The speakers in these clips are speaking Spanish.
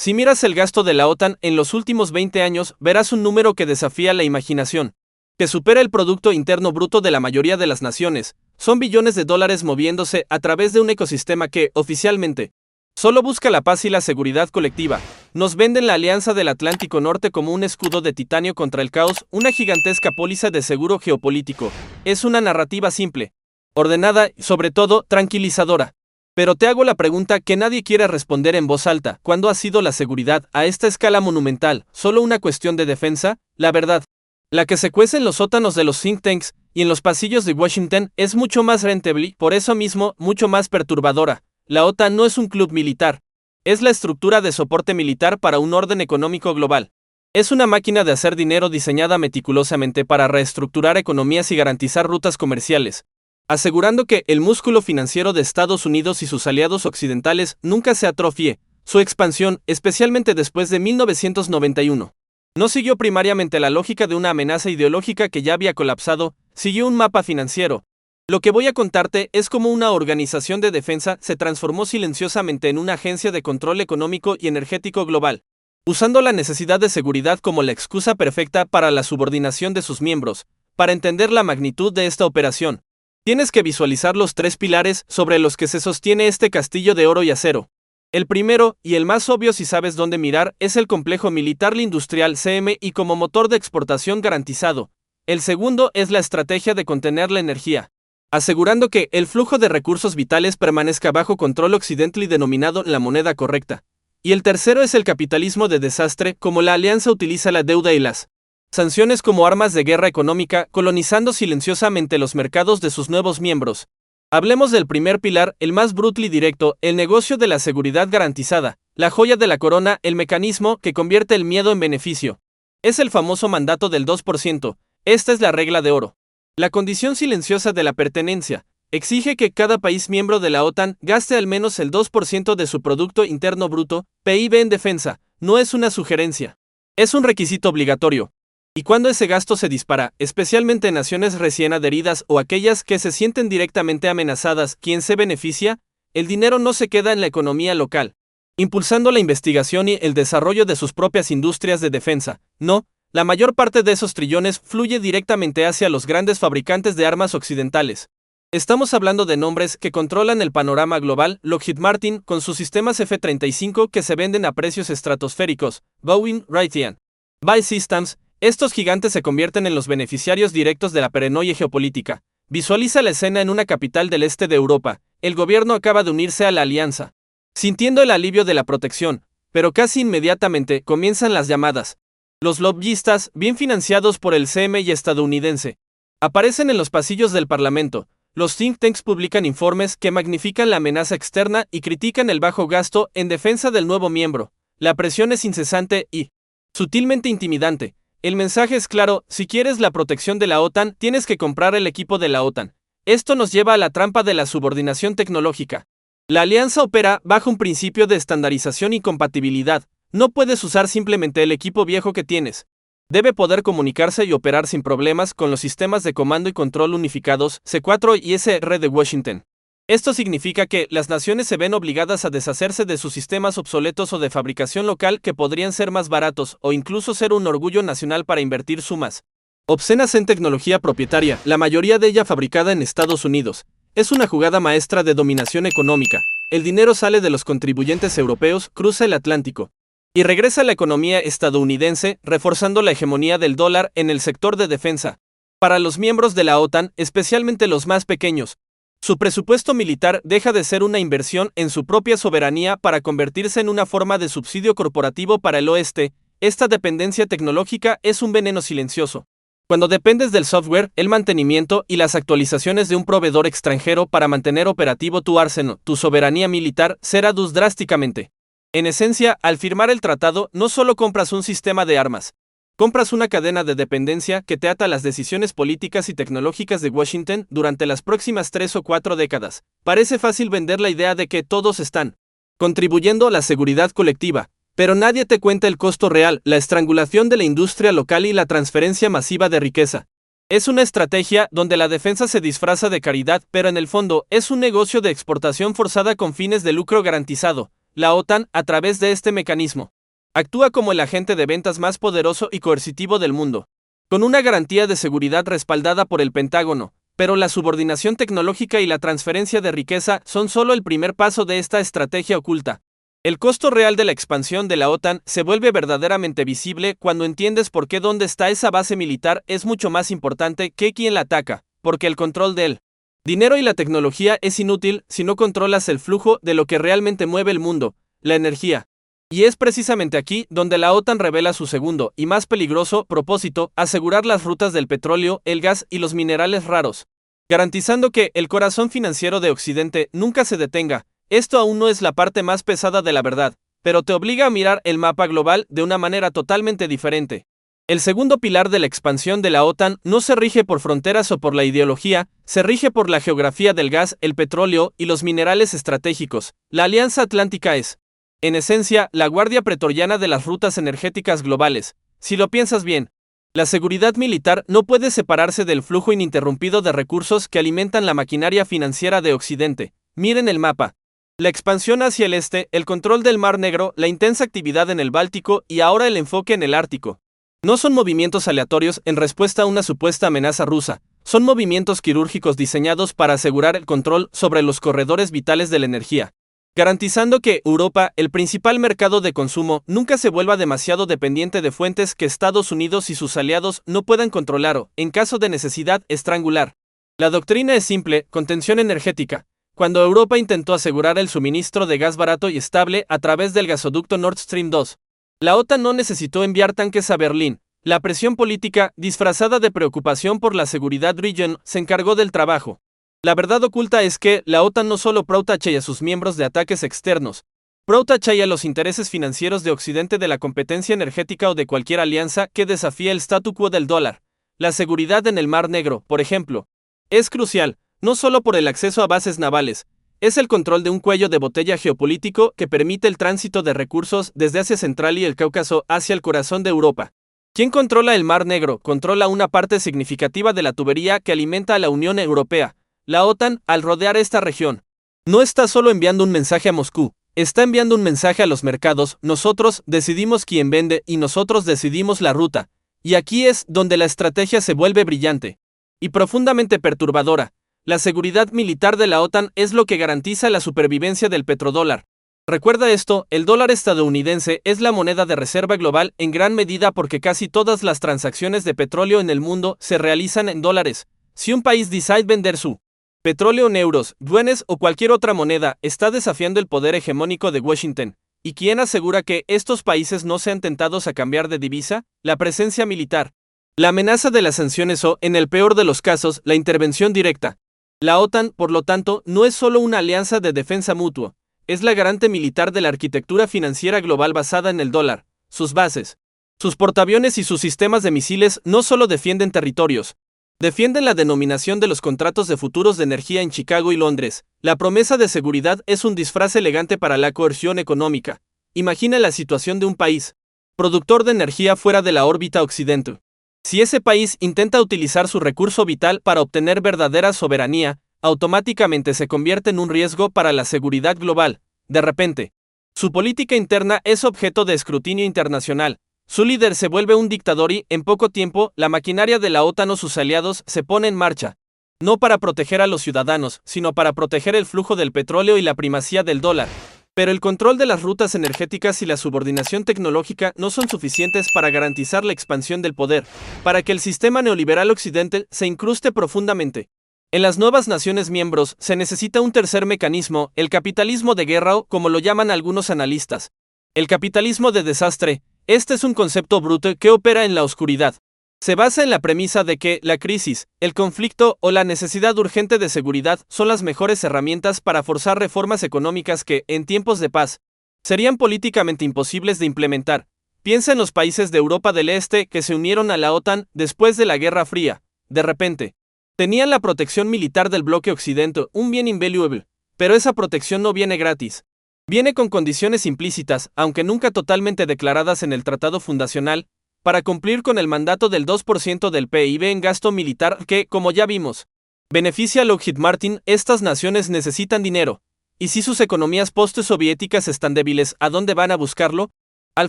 Si miras el gasto de la OTAN en los últimos 20 años, verás un número que desafía la imaginación, que supera el Producto Interno Bruto de la mayoría de las naciones. Son billones de dólares moviéndose a través de un ecosistema que, oficialmente, solo busca la paz y la seguridad colectiva. Nos venden la Alianza del Atlántico Norte como un escudo de titanio contra el caos, una gigantesca póliza de seguro geopolítico. Es una narrativa simple, ordenada y, sobre todo, tranquilizadora. Pero te hago la pregunta que nadie quiere responder en voz alta: ¿cuándo ha sido la seguridad, a esta escala monumental, solo una cuestión de defensa? La verdad, la que se cuece en los sótanos de los think tanks y en los pasillos de Washington es mucho más rentable y, por eso mismo, mucho más perturbadora. La OTAN no es un club militar. Es la estructura de soporte militar para un orden económico global. Es una máquina de hacer dinero diseñada meticulosamente para reestructurar economías y garantizar rutas comerciales, asegurando que el músculo financiero de Estados Unidos y sus aliados occidentales nunca se atrofie. Su expansión, especialmente después de 1991, no siguió primariamente la lógica de una amenaza ideológica que ya había colapsado, siguió un mapa financiero. Lo que voy a contarte es cómo una organización de defensa se transformó silenciosamente en una agencia de control económico y energético global, usando la necesidad de seguridad como la excusa perfecta para la subordinación de sus miembros. Para entender la magnitud de esta operación, tienes que visualizar los tres pilares sobre los que se sostiene este castillo de oro y acero. El primero, y el más obvio si sabes dónde mirar, es el complejo militar industrial CMI como motor de exportación garantizado. El segundo es la estrategia de contener la energía, asegurando que el flujo de recursos vitales permanezca bajo control occidental y denominado la moneda correcta. Y el tercero es el capitalismo de desastre, como la alianza utiliza la deuda y las sanciones como armas de guerra económica, colonizando silenciosamente los mercados de sus nuevos miembros. Hablemos del primer pilar, el más brutal y directo, el negocio de la seguridad garantizada, la joya de la corona, el mecanismo que convierte el miedo en beneficio. Es el famoso mandato del 2%, esta es la regla de oro. La condición silenciosa de la pertenencia exige que cada país miembro de la OTAN gaste al menos el 2% de su Producto Interno Bruto, PIB, en defensa. No es una sugerencia, es un requisito obligatorio. Y cuando ese gasto se dispara, especialmente en naciones recién adheridas o aquellas que se sienten directamente amenazadas, ¿quién se beneficia? El dinero no se queda en la economía local, impulsando la investigación y el desarrollo de sus propias industrias de defensa. No, la mayor parte de esos trillones fluye directamente hacia los grandes fabricantes de armas occidentales. Estamos hablando de nombres que controlan el panorama global: Lockheed Martin, con sus sistemas F-35 que se venden a precios estratosféricos, Boeing, Raytheon, BAE Systems. Estos gigantes se convierten en los beneficiarios directos de la paranoia geopolítica. Visualiza la escena en una capital del este de Europa. El gobierno acaba de unirse a la alianza, sintiendo el alivio de la protección, pero casi inmediatamente comienzan las llamadas. Los lobbyistas, bien financiados por el CMI estadounidense, aparecen en los pasillos del Parlamento. Los think tanks publican informes que magnifican la amenaza externa y critican el bajo gasto en defensa del nuevo miembro. La presión es incesante y sutilmente intimidante. El mensaje es claro: si quieres la protección de la OTAN, tienes que comprar el equipo de la OTAN. Esto nos lleva a la trampa de la subordinación tecnológica. La alianza opera bajo un principio de estandarización y compatibilidad. No puedes usar simplemente el equipo viejo que tienes. Debe poder comunicarse y operar sin problemas con los sistemas de comando y control unificados C4 y SR de Washington. Esto significa que las naciones se ven obligadas a deshacerse de sus sistemas obsoletos o de fabricación local que podrían ser más baratos o incluso ser un orgullo nacional para invertir sumas obscenas en tecnología propietaria, la mayoría de ella fabricada en Estados Unidos. Es una jugada maestra de dominación económica. El dinero sale de los contribuyentes europeos, cruza el Atlántico y regresa a la economía estadounidense, reforzando la hegemonía del dólar en el sector de defensa. Para los miembros de la OTAN, especialmente los más pequeños, su presupuesto militar deja de ser una inversión en su propia soberanía para convertirse en una forma de subsidio corporativo para el oeste. Esta dependencia tecnológica es un veneno silencioso. Cuando dependes del software, el mantenimiento y las actualizaciones de un proveedor extranjero para mantener operativo tu arsenal, tu soberanía militar se reduce drásticamente. En esencia, al firmar el tratado, no solo compras un sistema de armas, compras una cadena de dependencia que te ata a las decisiones políticas y tecnológicas de Washington durante las próximas 3 o 4 décadas. Parece fácil vender la idea de que todos están contribuyendo a la seguridad colectiva, pero nadie te cuenta el costo real: la estrangulación de la industria local y la transferencia masiva de riqueza. Es una estrategia donde la defensa se disfraza de caridad, pero en el fondo es un negocio de exportación forzada con fines de lucro garantizado. la OTAN, a través de este mecanismo, actúa como el agente de ventas más poderoso y coercitivo del mundo, con una garantía de seguridad respaldada por el Pentágono, pero la subordinación tecnológica y la transferencia de riqueza son solo el primer paso de esta estrategia oculta. El costo real de la expansión de la OTAN se vuelve verdaderamente visible cuando entiendes por qué dónde está esa base militar es mucho más importante que quién la ataca, porque el control del dinero y la tecnología es inútil si no controlas el flujo de lo que realmente mueve el mundo, la energía. Y es precisamente aquí donde la OTAN revela su segundo y más peligroso propósito: asegurar las rutas del petróleo, el gas y los minerales raros, garantizando que el corazón financiero de Occidente nunca se detenga. Esto aún no es la parte más pesada de la verdad, pero te obliga a mirar el mapa global de una manera totalmente diferente. El segundo pilar de la expansión de la OTAN no se rige por fronteras o por la ideología, se rige por la geografía del gas, el petróleo y los minerales estratégicos. La Alianza Atlántica es, en esencia, la guardia pretoriana de las rutas energéticas globales. Si lo piensas bien, la seguridad militar no puede separarse del flujo ininterrumpido de recursos que alimentan la maquinaria financiera de Occidente. Miren el mapa. La expansión hacia el este, el control del Mar Negro, la intensa actividad en el Báltico y ahora el enfoque en el Ártico. No son movimientos aleatorios en respuesta a una supuesta amenaza rusa, son movimientos quirúrgicos diseñados para asegurar el control sobre los corredores vitales de la energía, garantizando que Europa, el principal mercado de consumo, nunca se vuelva demasiado dependiente de fuentes que Estados Unidos y sus aliados no puedan controlar o, en caso de necesidad, estrangular. La doctrina es simple: contención energética. Cuando Europa intentó asegurar el suministro de gas barato y estable a través del gasoducto Nord Stream 2, la OTAN no necesitó enviar tanques a Berlín. La presión política, disfrazada de preocupación por la seguridad regional, se encargó del trabajo. La verdad oculta es que la OTAN no solo protege a sus miembros de ataques externos, protege a los intereses financieros de Occidente de la competencia energética o de cualquier alianza que desafíe el statu quo del dólar. La seguridad en el Mar Negro, por ejemplo, es crucial, no solo por el acceso a bases navales, es el control de un cuello de botella geopolítico que permite el tránsito de recursos desde Asia Central y el Cáucaso hacia el corazón de Europa. ¿Quién controla el Mar Negro? Controla una parte significativa de la tubería que alimenta a la Unión Europea. La OTAN, al rodear esta región, no está solo enviando un mensaje a Moscú, está enviando un mensaje a los mercados: nosotros decidimos quién vende y nosotros decidimos la ruta. Y aquí es donde la estrategia se vuelve brillante y profundamente perturbadora. La seguridad militar de la OTAN es lo que garantiza la supervivencia del petrodólar. Recuerda esto: el dólar estadounidense es la moneda de reserva global en gran medida porque casi todas las transacciones de petróleo en el mundo se realizan en dólares. Si un país decide vender su petróleo en euros, yuanes o cualquier otra moneda, está desafiando el poder hegemónico de Washington. ¿Y quién asegura que estos países no sean tentados a cambiar de divisa? La presencia militar, la amenaza de las sanciones o, en el peor de los casos, la intervención directa. La OTAN, por lo tanto, no es solo una alianza de defensa mutua, es la garante militar de la arquitectura financiera global basada en el dólar. Sus bases, sus portaaviones y sus sistemas de misiles no solo defienden territorios, defienden la denominación de los contratos de futuros de energía en Chicago y Londres. La promesa de seguridad es un disfraz elegante para la coerción económica. Imagina la situación de un país productor de energía fuera de la órbita occidental. Si ese país intenta utilizar su recurso vital para obtener verdadera soberanía, automáticamente se convierte en un riesgo para la seguridad global. De repente, su política interna es objeto de escrutinio internacional. Su líder se vuelve un dictador y, en poco tiempo, la maquinaria de la OTAN o sus aliados se pone en marcha. No para proteger a los ciudadanos, sino para proteger el flujo del petróleo y la primacía del dólar. Pero el control de las rutas energéticas y la subordinación tecnológica no son suficientes para garantizar la expansión del poder, para que el sistema neoliberal occidental se incruste profundamente. En las nuevas naciones miembros se necesita un tercer mecanismo: el capitalismo de guerra o, como lo llaman algunos analistas, el capitalismo de desastre. Este es un concepto bruto que opera en la oscuridad. Se basa en la premisa de que la crisis, el conflicto o la necesidad urgente de seguridad son las mejores herramientas para forzar reformas económicas que, en tiempos de paz, serían políticamente imposibles de implementar. Piensa en los países de Europa del Este que se unieron a la OTAN después de la Guerra Fría. De repente, tenían la protección militar del bloque occidental, un bien invaluable, pero esa protección no viene gratis. Viene con condiciones implícitas, aunque nunca totalmente declaradas en el tratado fundacional, para cumplir con el mandato del 2% del PIB en gasto militar que, como ya vimos, beneficia a Lockheed Martin. Estas naciones necesitan dinero, ¿Y si sus economías post-soviéticas están débiles, a dónde van a buscarlo? Al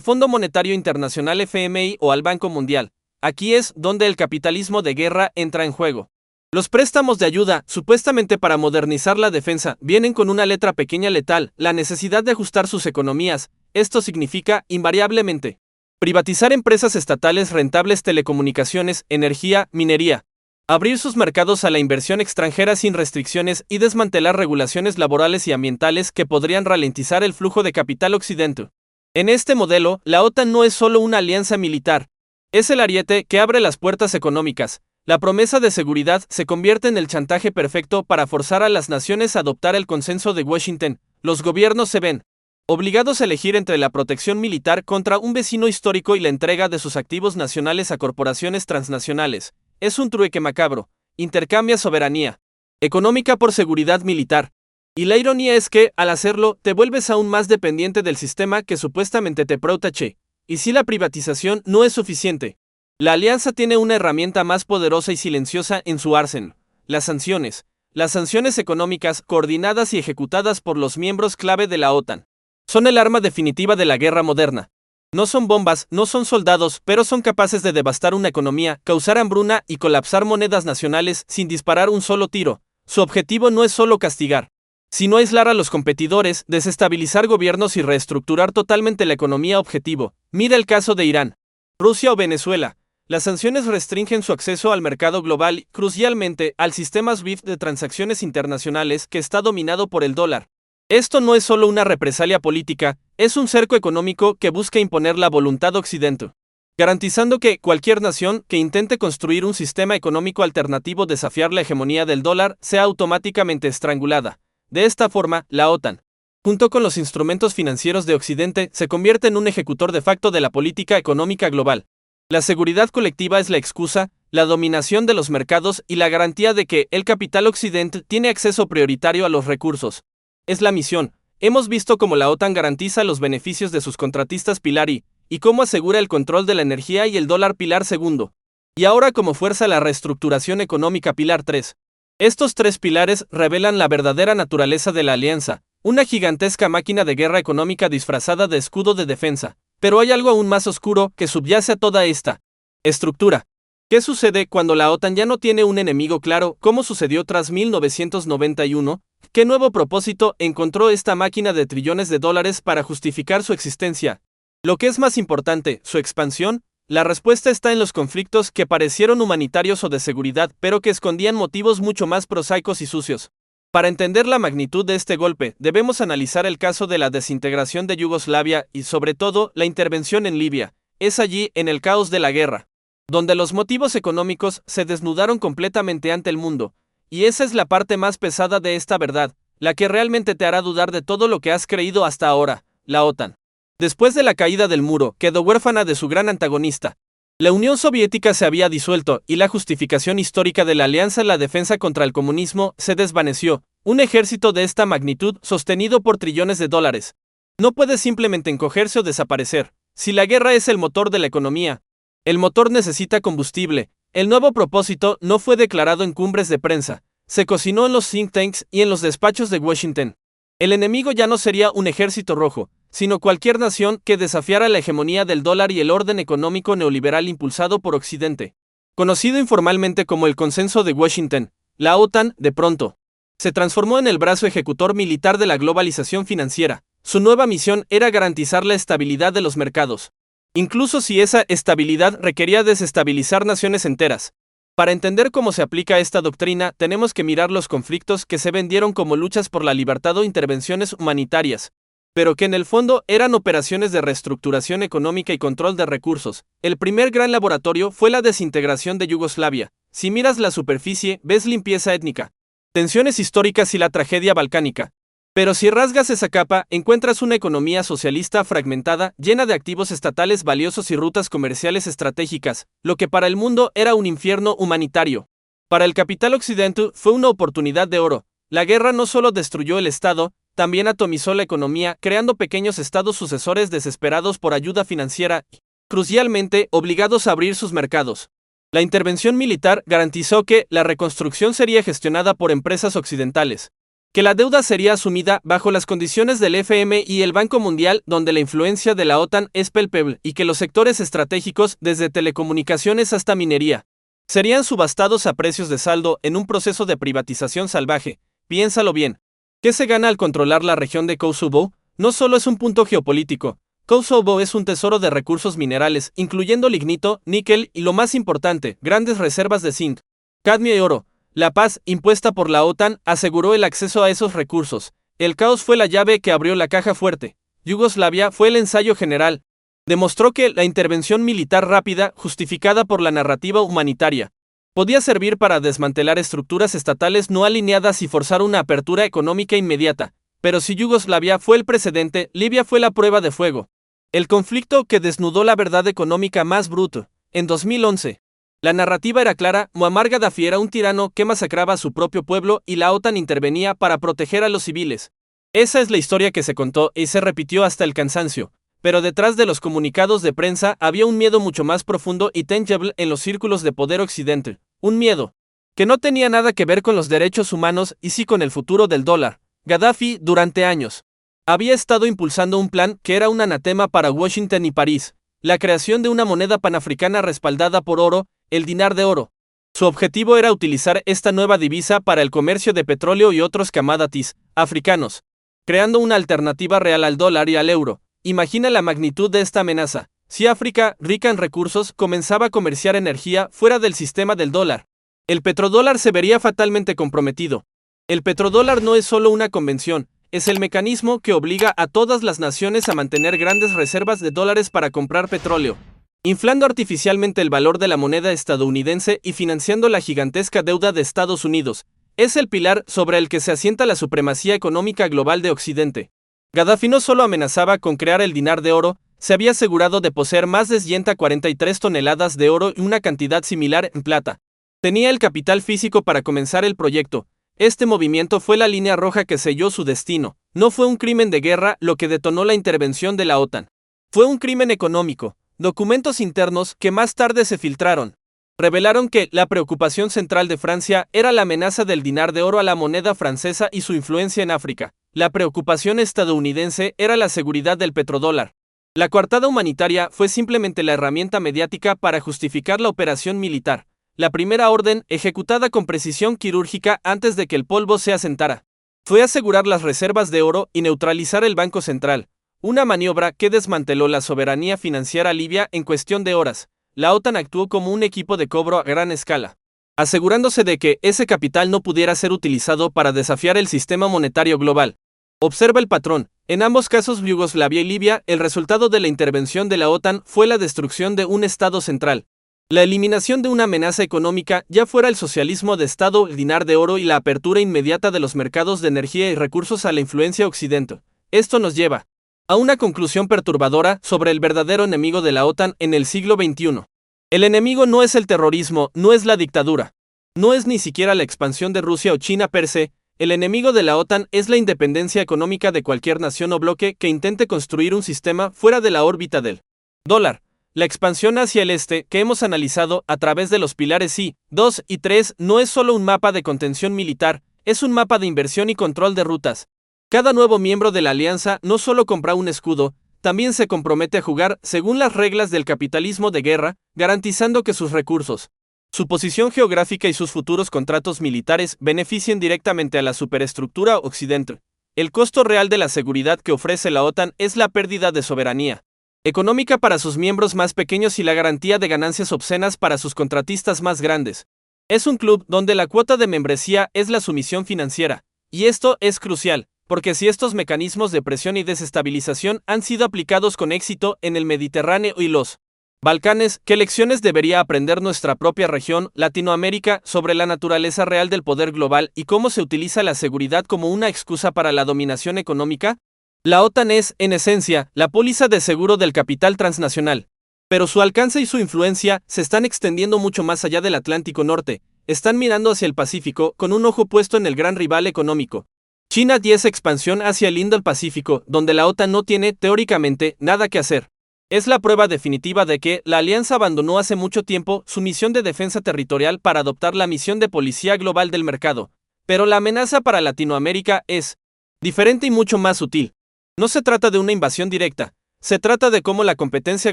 Fondo Monetario Internacional FMI o al Banco Mundial. Aquí es donde el capitalismo de guerra entra en juego. Los préstamos de ayuda, supuestamente para modernizar la defensa, vienen con una letra pequeña letal, la necesidad de ajustar sus economías. Esto significa, invariablemente, privatizar empresas estatales rentables, telecomunicaciones, energía, minería, abrir sus mercados a la inversión extranjera sin restricciones y desmantelar regulaciones laborales y ambientales que podrían ralentizar el flujo de capital occidente. En este modelo, la OTAN no es solo una alianza militar, es el ariete que abre las puertas económicas. La promesa de seguridad se convierte en el chantaje perfecto para forzar a las naciones a adoptar el consenso de Washington. Los gobiernos se ven obligados a elegir entre la protección militar contra un vecino histórico y la entrega de sus activos nacionales a corporaciones transnacionales. Es un trueque macabro. Intercambia soberanía económica por seguridad militar. Y la ironía es que, al hacerlo, te vuelves aún más dependiente del sistema que supuestamente te protege. Y si la privatización no es suficiente, la alianza tiene una herramienta más poderosa y silenciosa en su arsenal: las sanciones. Las sanciones económicas, coordinadas y ejecutadas por los miembros clave de la OTAN, son el arma definitiva de la guerra moderna. No son bombas, no son soldados, pero son capaces de devastar una economía, causar hambruna y colapsar monedas nacionales sin disparar un solo tiro. Su objetivo no es solo castigar, sino aislar a los competidores, desestabilizar gobiernos y reestructurar totalmente la economía. Objetivo: mira el caso de Irán, Rusia o Venezuela. Las sanciones restringen su acceso al mercado global y, crucialmente, al sistema SWIFT de transacciones internacionales que está dominado por el dólar. Esto no es solo una represalia política, es un cerco económico que busca imponer la voluntad occidental, garantizando que cualquier nación que intente construir un sistema económico alternativo, desafiar la hegemonía del dólar, sea automáticamente estrangulada. De esta forma, la OTAN, junto con los instrumentos financieros de Occidente, se convierte en un ejecutor de facto de la política económica global. La seguridad colectiva es la excusa, la dominación de los mercados y la garantía de que el capital occidente tiene acceso prioritario a los recursos. Es la misión. Hemos visto cómo la OTAN garantiza los beneficios de sus contratistas pilar y cómo asegura el control de la energía y el dólar pilar segundo. Y ahora cómo fuerza la reestructuración económica pilar 3. Estos tres pilares revelan la verdadera naturaleza de la alianza, una gigantesca máquina de guerra económica disfrazada de escudo de defensa. Pero hay algo aún más oscuro que subyace a toda esta estructura. ¿Qué sucede cuando la OTAN ya no tiene un enemigo claro, como sucedió tras 1991? ¿Qué nuevo propósito encontró esta máquina de trillones de dólares para justificar su existencia? Lo que es más importante, ¿su expansión? La respuesta está en los conflictos que parecieron humanitarios o de seguridad, pero que escondían motivos mucho más prosaicos y sucios. Para entender la magnitud de este golpe, debemos analizar el caso de la desintegración de Yugoslavia y, sobre todo, la intervención en Libia. Es allí, en el caos de la guerra, donde los motivos económicos se desnudaron completamente ante el mundo. Y esa es la parte más pesada de esta verdad, la que realmente te hará dudar de todo lo que has creído hasta ahora: la OTAN. Después de la caída del muro, quedó huérfana de su gran antagonista. La Unión Soviética se había disuelto y la justificación histórica de la alianza en la defensa contra el comunismo se desvaneció. Un ejército de esta magnitud, sostenido por trillones de dólares, no puede simplemente encogerse o desaparecer. Si la guerra es el motor de la economía, el motor necesita combustible. El nuevo propósito no fue declarado en cumbres de prensa, se cocinó en los think tanks y en los despachos de Washington. El enemigo ya no sería un ejército rojo, sino cualquier nación que desafiara la hegemonía del dólar y el orden económico neoliberal impulsado por Occidente. Conocido informalmente como el Consenso de Washington, la OTAN, de pronto, se transformó en el brazo ejecutor militar de la globalización financiera. Su nueva misión era garantizar la estabilidad de los mercados, incluso si esa estabilidad requería desestabilizar naciones enteras. Para entender cómo se aplica esta doctrina, tenemos que mirar los conflictos que se vendieron como luchas por la libertad o intervenciones humanitarias, pero que en el fondo eran operaciones de reestructuración económica y control de recursos. El primer gran laboratorio fue la desintegración de Yugoslavia. Si miras la superficie, ves limpieza étnica, tensiones históricas y la tragedia balcánica. Pero si rasgas esa capa, encuentras una economía socialista fragmentada, llena de activos estatales valiosos y rutas comerciales estratégicas, lo que para el mundo era un infierno humanitario. Para el capital occidental fue una oportunidad de oro. La guerra no solo destruyó el Estado, también atomizó la economía, creando pequeños estados sucesores desesperados por ayuda financiera y, crucialmente, obligados a abrir sus mercados. La intervención militar garantizó que la reconstrucción sería gestionada por empresas occidentales. Que la deuda sería asumida bajo las condiciones del FMI y el Banco Mundial, donde la influencia de la OTAN es palpable, y que los sectores estratégicos, desde telecomunicaciones hasta minería, serían subastados a precios de saldo en un proceso de privatización salvaje. Piénsalo bien. ¿Qué se gana al controlar la región de Kosovo? No solo es un punto geopolítico. Kosovo es un tesoro de recursos minerales, incluyendo lignito, níquel y, lo más importante, grandes reservas de zinc, cadmio y oro. La paz, impuesta por la OTAN, aseguró el acceso a esos recursos. El caos fue la llave que abrió la caja fuerte. Yugoslavia fue el ensayo general. Demostró que la intervención militar rápida, justificada por la narrativa humanitaria, podía servir para desmantelar estructuras estatales no alineadas y forzar una apertura económica inmediata. Pero si Yugoslavia fue el precedente, Libia fue la prueba de fuego. El conflicto que desnudó la verdad económica más bruta. En 2011. La narrativa era clara: Muammar Gaddafi era un tirano que masacraba a su propio pueblo y la OTAN intervenía para proteger a los civiles. Esa es la historia que se contó y se repitió hasta el cansancio. Pero detrás de los comunicados de prensa había un miedo mucho más profundo y tangible en los círculos de poder occidental. Un miedo que no tenía nada que ver con los derechos humanos y sí con el futuro del dólar. Gaddafi, durante años, había estado impulsando un plan que era un anatema para Washington y París: la creación de una moneda panafricana respaldada por oro, el dinar de oro. Su objetivo era utilizar esta nueva divisa para el comercio de petróleo y otros commodities africanos, creando una alternativa real al dólar y al euro. Imagina la magnitud de esta amenaza. Si África, rica en recursos, comenzaba a comerciar energía fuera del sistema del dólar, el petrodólar se vería fatalmente comprometido. El petrodólar no es solo una convención, es el mecanismo que obliga a todas las naciones a mantener grandes reservas de dólares para comprar petróleo, inflando artificialmente el valor de la moneda estadounidense y financiando la gigantesca deuda de Estados Unidos. Es el pilar sobre el que se asienta la supremacía económica global de Occidente. Gaddafi no solo amenazaba con crear el dinar de oro, se había asegurado de poseer más de 143 toneladas de oro y una cantidad similar en plata. Tenía el capital físico para comenzar el proyecto. Este movimiento fue la línea roja que selló su destino. No fue un crimen de guerra lo que detonó la intervención de la OTAN. Fue un crimen económico. Documentos internos que más tarde se filtraron revelaron que la preocupación central de Francia era la amenaza del dinar de oro a la moneda francesa y su influencia en África. La preocupación estadounidense era la seguridad del petrodólar. La coartada humanitaria fue simplemente la herramienta mediática para justificar la operación militar. La primera orden, ejecutada con precisión quirúrgica antes de que el polvo se asentara, fue asegurar las reservas de oro y neutralizar el Banco Central. Una maniobra que desmanteló la soberanía financiera libia en cuestión de horas. La OTAN actuó como un equipo de cobro a gran escala, asegurándose de que ese capital no pudiera ser utilizado para desafiar el sistema monetario global. Observa el patrón. En ambos casos, Yugoslavia y Libia, el resultado de la intervención de la OTAN fue la destrucción de un Estado central. La eliminación de una amenaza económica, ya fuera el socialismo de Estado, el dinar de oro y la apertura inmediata de los mercados de energía y recursos a la influencia occidental. Esto nos lleva a una conclusión perturbadora sobre el verdadero enemigo de la OTAN en el siglo XXI. El enemigo no es el terrorismo, no es la dictadura, no es ni siquiera la expansión de Rusia o China per se. El enemigo de la OTAN es la independencia económica de cualquier nación o bloque que intente construir un sistema fuera de la órbita del dólar. La expansión hacia el este, que hemos analizado a través de los pilares I, 2 y 3, no es solo un mapa de contención militar, es un mapa de inversión y control de rutas. Cada nuevo miembro de la alianza no solo compra un escudo, también se compromete a jugar según las reglas del capitalismo de guerra, garantizando que sus recursos, su posición geográfica y sus futuros contratos militares beneficien directamente a la superestructura occidental. El costo real de la seguridad que ofrece la OTAN es la pérdida de soberanía económica para sus miembros más pequeños y la garantía de ganancias obscenas para sus contratistas más grandes. Es un club donde la cuota de membresía es la sumisión financiera. Y esto es crucial, porque si estos mecanismos de presión y desestabilización han sido aplicados con éxito en el Mediterráneo y los Balcanes, ¿qué lecciones debería aprender nuestra propia región, Latinoamérica, sobre la naturaleza real del poder global y cómo se utiliza la seguridad como una excusa para la dominación económica? La OTAN es, en esencia, la póliza de seguro del capital transnacional. Pero su alcance y su influencia se están extendiendo mucho más allá del Atlántico Norte. Están mirando hacia el Pacífico con un ojo puesto en el gran rival económico, China, y esa expansión hacia el Indo-Pacífico, donde la OTAN no tiene, teóricamente, nada que hacer. Es la prueba definitiva de que la alianza abandonó hace mucho tiempo su misión de defensa territorial para adoptar la misión de policía global del mercado. Pero la amenaza para Latinoamérica es diferente y mucho más sutil. No se trata de una invasión directa, se trata de cómo la competencia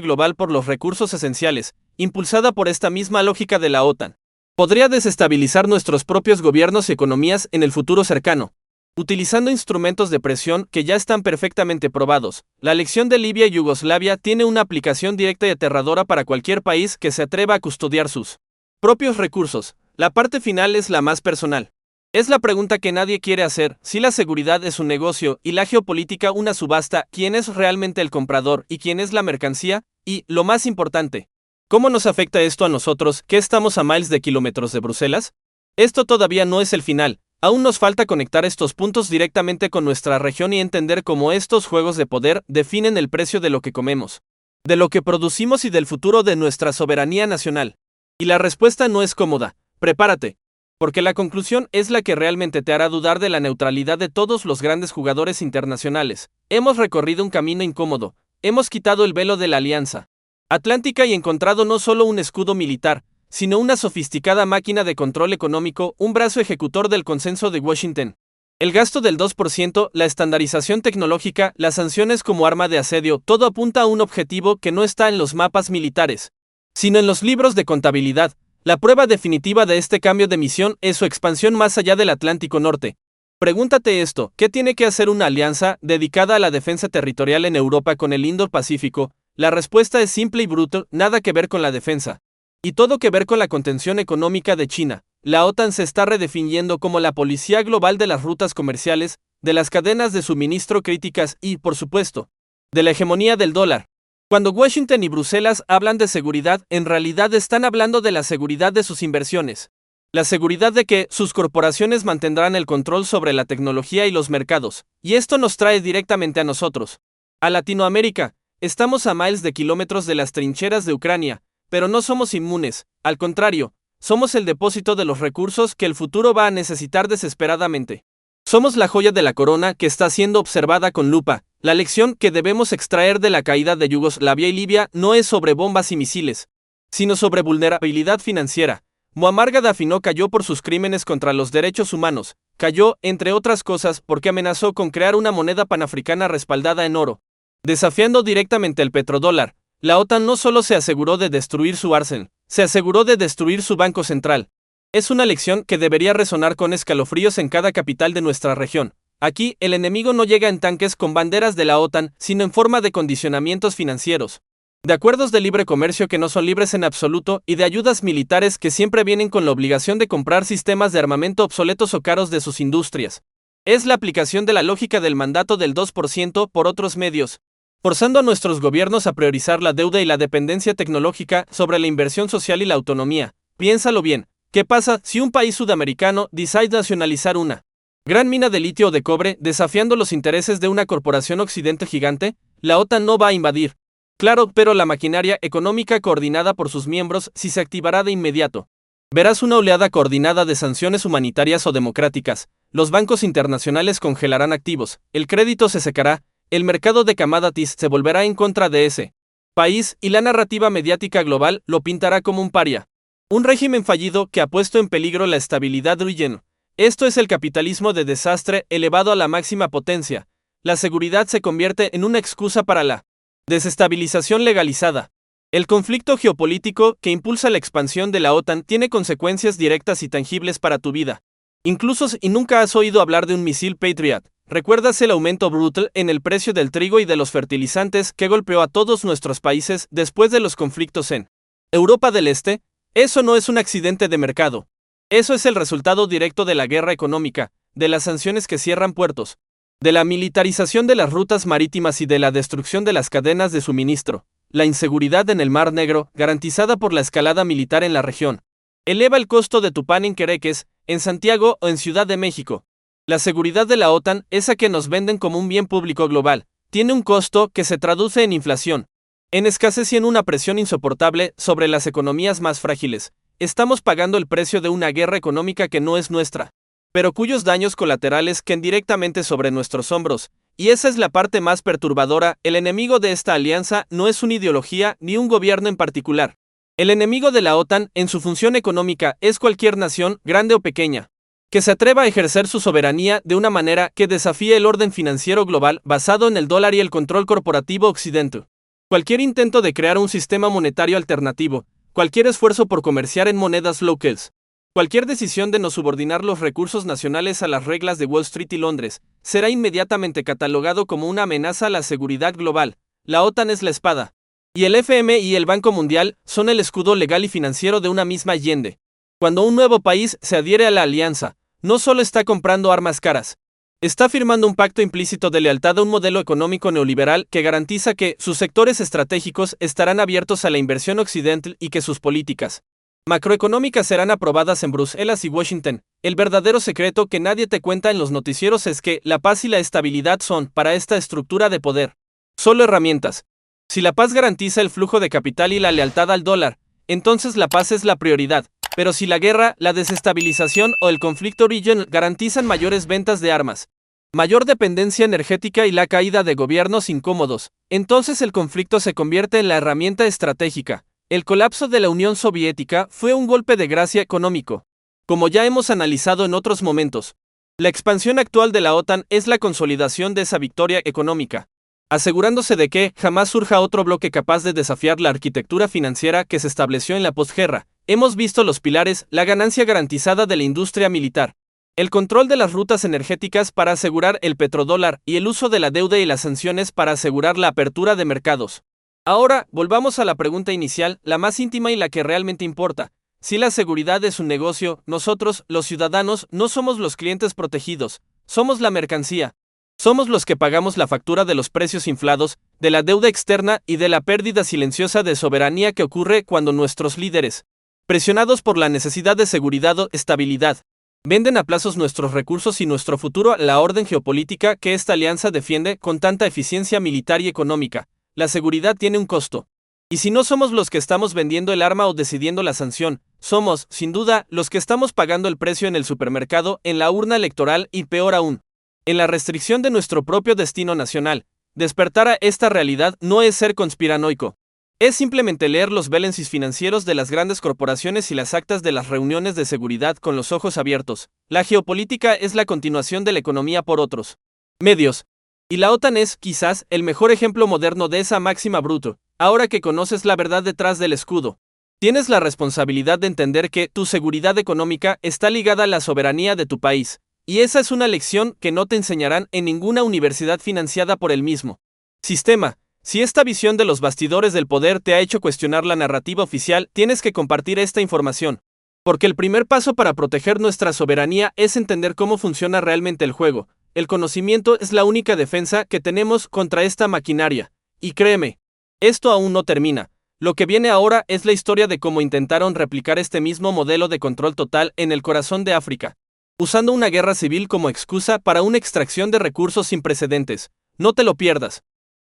global por los recursos esenciales, impulsada por esta misma lógica de la OTAN, podría desestabilizar nuestros propios gobiernos y economías en el futuro cercano. Utilizando instrumentos de presión que ya están perfectamente probados, la lección de Libia y Yugoslavia tiene una aplicación directa y aterradora para cualquier país que se atreva a custodiar sus propios recursos. La parte final es la más personal. Es la pregunta que nadie quiere hacer: si la seguridad es un negocio y la geopolítica una subasta, ¿quién es realmente el comprador y quién es la mercancía? Y, lo más importante, ¿cómo nos afecta esto a nosotros, que estamos a miles de kilómetros de Bruselas? Esto todavía no es el final. Aún nos falta conectar estos puntos directamente con nuestra región y entender cómo estos juegos de poder definen el precio de lo que comemos, de lo que producimos y del futuro de nuestra soberanía nacional. Y la respuesta no es cómoda. Prepárate, porque la conclusión es la que realmente te hará dudar de la neutralidad de todos los grandes jugadores internacionales. Hemos recorrido un camino incómodo, hemos quitado el velo de la Alianza Atlántica y encontrado no solo un escudo militar, sino una sofisticada máquina de control económico, un brazo ejecutor del consenso de Washington. El gasto del 2%, la estandarización tecnológica, las sanciones como arma de asedio, todo apunta a un objetivo que no está en los mapas militares, sino en los libros de contabilidad. La prueba definitiva de este cambio de misión es su expansión más allá del Atlántico Norte. Pregúntate esto: ¿qué tiene que hacer una alianza dedicada a la defensa territorial en Europa con el Indo-Pacífico? La respuesta es simple y brutal: nada que ver con la defensa. Y todo que ver con la contención económica de China. La OTAN se está redefiniendo como la policía global de las rutas comerciales, de las cadenas de suministro críticas y, por supuesto, de la hegemonía del dólar. Cuando Washington y Bruselas hablan de seguridad, en realidad están hablando de la seguridad de sus inversiones. La seguridad de que sus corporaciones mantendrán el control sobre la tecnología y los mercados. Y esto nos trae directamente a nosotros, a Latinoamérica. Estamos a miles de kilómetros de las trincheras de Ucrania, pero no somos inmunes. Al contrario, somos el depósito de los recursos que el futuro va a necesitar desesperadamente. Somos la joya de la corona que está siendo observada con lupa. La lección que debemos extraer de la caída de Yugoslavia y Libia no es sobre bombas y misiles, sino sobre vulnerabilidad financiera. Muammar Gaddafi no cayó por sus crímenes contra los derechos humanos, cayó, entre otras cosas, porque amenazó con crear una moneda panafricana respaldada en oro, desafiando directamente el petrodólar. La OTAN no solo se aseguró de destruir su arsenal, se aseguró de destruir su banco central. Es una lección que debería resonar con escalofríos en cada capital de nuestra región. Aquí, el enemigo no llega en tanques con banderas de la OTAN, sino en forma de condicionamientos financieros, de acuerdos de libre comercio que no son libres en absoluto y de ayudas militares que siempre vienen con la obligación de comprar sistemas de armamento obsoletos o caros de sus industrias. Es la aplicación de la lógica del mandato del 2% por otros medios, forzando a nuestros gobiernos a priorizar la deuda y la dependencia tecnológica sobre la inversión social y la autonomía. Piénsalo bien, ¿qué pasa si un país sudamericano decide nacionalizar una gran mina de litio o de cobre, desafiando los intereses de una corporación occidente gigante? La OTAN no va a invadir, claro, pero la maquinaria económica coordinada por sus miembros sí se activará de inmediato. Verás una oleada coordinada de sanciones humanitarias o democráticas. Los bancos internacionales congelarán activos, el crédito se secará, el mercado de commodities se volverá en contra de ese país y la narrativa mediática global lo pintará como un paria. Un régimen fallido que ha puesto en peligro la estabilidad regional. Esto es el capitalismo de desastre elevado a la máxima potencia. La seguridad se convierte en una excusa para la desestabilización legalizada. El conflicto geopolítico que impulsa la expansión de la OTAN tiene consecuencias directas y tangibles para tu vida. Incluso si nunca has oído hablar de un misil Patriot, ¿recuerdas el aumento brutal en el precio del trigo y de los fertilizantes que golpeó a todos nuestros países después de los conflictos en Europa del Este? Eso no es un accidente de mercado. Eso es el resultado directo de la guerra económica, de las sanciones que cierran puertos, de la militarización de las rutas marítimas y de la destrucción de las cadenas de suministro. La inseguridad en el Mar Negro, garantizada por la escalada militar en la región, eleva el costo de tu pan en Quereques, en Santiago o en Ciudad de México. La seguridad de la OTAN, esa que nos venden como un bien público global, tiene un costo que se traduce en inflación, en escasez y en una presión insoportable sobre las economías más frágiles. Estamos pagando el precio de una guerra económica que no es nuestra, pero cuyos daños colaterales caen directamente sobre nuestros hombros. Y esa es la parte más perturbadora: el enemigo de esta alianza no es una ideología ni un gobierno en particular. El enemigo de la OTAN, en su función económica, es cualquier nación, grande o pequeña, que se atreva a ejercer su soberanía de una manera que desafíe el orden financiero global basado en el dólar y el control corporativo occidental. Cualquier intento de crear un sistema monetario alternativo, cualquier esfuerzo por comerciar en monedas locales, cualquier decisión de no subordinar los recursos nacionales a las reglas de Wall Street y Londres, será inmediatamente catalogado como una amenaza a la seguridad global. La OTAN es la espada, y el FMI y el Banco Mundial son el escudo legal y financiero de una misma Allende. Cuando un nuevo país se adhiere a la alianza, no solo está comprando armas caras, está firmando un pacto implícito de lealtad a un modelo económico neoliberal que garantiza que sus sectores estratégicos estarán abiertos a la inversión occidental y que sus políticas macroeconómicas serán aprobadas en Bruselas y Washington. El verdadero secreto que nadie te cuenta en los noticieros es que la paz y la estabilidad son, para esta estructura de poder, solo herramientas. Si la paz garantiza el flujo de capital y la lealtad al dólar, entonces la paz es la prioridad. Pero si la guerra, la desestabilización o el conflicto regional garantizan mayores ventas de armas, mayor dependencia energética y la caída de gobiernos incómodos, entonces el conflicto se convierte en la herramienta estratégica. El colapso de la Unión Soviética fue un golpe de gracia económico. Como ya hemos analizado en otros momentos, la expansión actual de la OTAN es la consolidación de esa victoria económica, asegurándose de que jamás surja otro bloque capaz de desafiar la arquitectura financiera que se estableció en la posguerra. Hemos visto los pilares: la ganancia garantizada de la industria militar, el control de las rutas energéticas para asegurar el petrodólar y el uso de la deuda y las sanciones para asegurar la apertura de mercados. Ahora, volvamos a la pregunta inicial, la más íntima y la que realmente importa. Si la seguridad es un negocio, nosotros, los ciudadanos, no somos los clientes protegidos, somos la mercancía. Somos los que pagamos la factura de los precios inflados, de la deuda externa y de la pérdida silenciosa de soberanía que ocurre cuando nuestros líderes, presionados por la necesidad de seguridad o estabilidad, venden a plazos nuestros recursos y nuestro futuro a la orden geopolítica que esta alianza defiende con tanta eficiencia militar y económica. La seguridad tiene un costo. Y si no somos los que estamos vendiendo el arma o decidiendo la sanción, somos, sin duda, los que estamos pagando el precio en el supermercado, en la urna electoral y peor aún, en la restricción de nuestro propio destino nacional. Despertar a esta realidad no es ser conspiranoico. Es simplemente leer los balances financieros de las grandes corporaciones y las actas de las reuniones de seguridad con los ojos abiertos. La geopolítica es la continuación de la economía por otros medios. Y la OTAN es, quizás, el mejor ejemplo moderno de esa máxima bruto. Ahora que conoces la verdad detrás del escudo, tienes la responsabilidad de entender que tu seguridad económica está ligada a la soberanía de tu país. Y esa es una lección que no te enseñarán en ninguna universidad financiada por el mismo sistema. Si esta visión de los bastidores del poder te ha hecho cuestionar la narrativa oficial, tienes que compartir esta información. Porque el primer paso para proteger nuestra soberanía es entender cómo funciona realmente el juego. El conocimiento es la única defensa que tenemos contra esta maquinaria. Y créeme, esto aún no termina. Lo que viene ahora es la historia de cómo intentaron replicar este mismo modelo de control total en el corazón de África, usando una guerra civil como excusa para una extracción de recursos sin precedentes. No te lo pierdas.